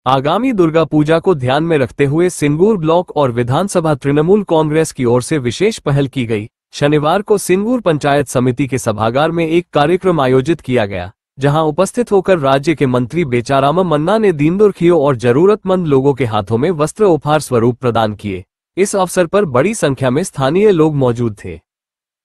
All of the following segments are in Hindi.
आगामी दुर्गा पूजा को ध्यान में रखते हुए सिंगूर ब्लॉक और विधानसभा तृणमूल कांग्रेस की ओर से विशेष पहल की गई। शनिवार को सिंगूर पंचायत समिति के सभागार में एक कार्यक्रम आयोजित किया गया, जहां उपस्थित होकर राज्य के मंत्री बेचाराम मन्ना ने दीनदुखियों और जरूरतमंद लोगों के हाथों में वस्त्र उपहार स्वरूप प्रदान किए। इस अवसर पर बड़ी संख्या में स्थानीय लोग मौजूद थे।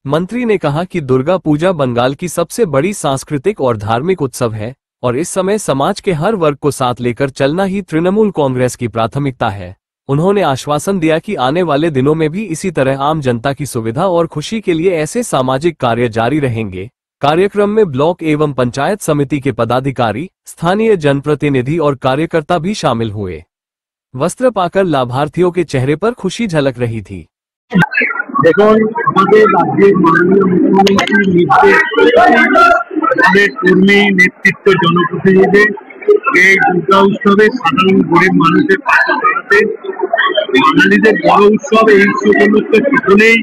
मंत्री ने कहा कि दुर्गा पूजा बंगाल की सबसे बड़ी सांस्कृतिक और धार्मिक उत्सव है और इस समय समाज के हर वर्ग को साथ लेकर चलना ही तृणमूल कांग्रेस की प्राथमिकता है। उन्होंने आश्वासन दिया कि आने वाले दिनों में भी इसी तरह आम जनता की सुविधा और खुशी के लिए ऐसे सामाजिक कार्य जारी रहेंगे। कार्यक्रम में ब्लॉक एवं पंचायत समिति के पदाधिकारी, स्थानीय जनप्रतिनिधि और कार्यकर्ता भी शामिल हुए। वस्त्र पाकर लाभार्थियों के चेहरे पर खुशी झलक रही थी। দেখুন, আমাদের রাজ্যের মাননীয় মুখ্যমন্ত্রীর নির্দেশ কর্মী নেতৃত্ব জনপ্রতিনিধিদের এই দুর্গা উৎসবে সাধারণ গরিব মানুষের পাশে দাঁড়াতে, বাঙালিদের বড় উৎসব, এই উপলক্ষে সকলেই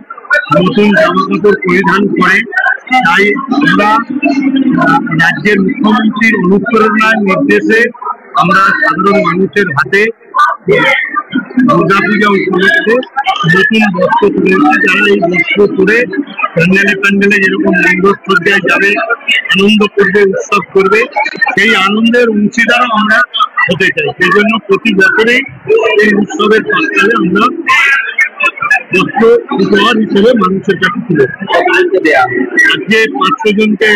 নতুন জামা কাপড় পরিধান করে। তাই আমরা রাজ্যের মুখ্যমন্ত্রীর অনুপ্রেরণার নির্দেশে আমরা সাধারণ মানুষের হাতে দুর্গা পূজা উপলক্ষে নতুন বস্ত্র তুলেছি। যারা এই বস্ত্র পরে প্যান্ডেলে প্যান্ডেলে যেরকম মণ্ডপসজ্জায় যাবে, আনন্দ করবে, উৎসব করবে, সেই আনন্দের অংশীদারও আমরা হতে চাই। সেই জন্য প্রতি বছরেই এই উৎসবের প্রাক্কালে আমরা বস্ত্র উপহার হিসেবে মানুষের কাছে তুলে আজকে 500 জনকে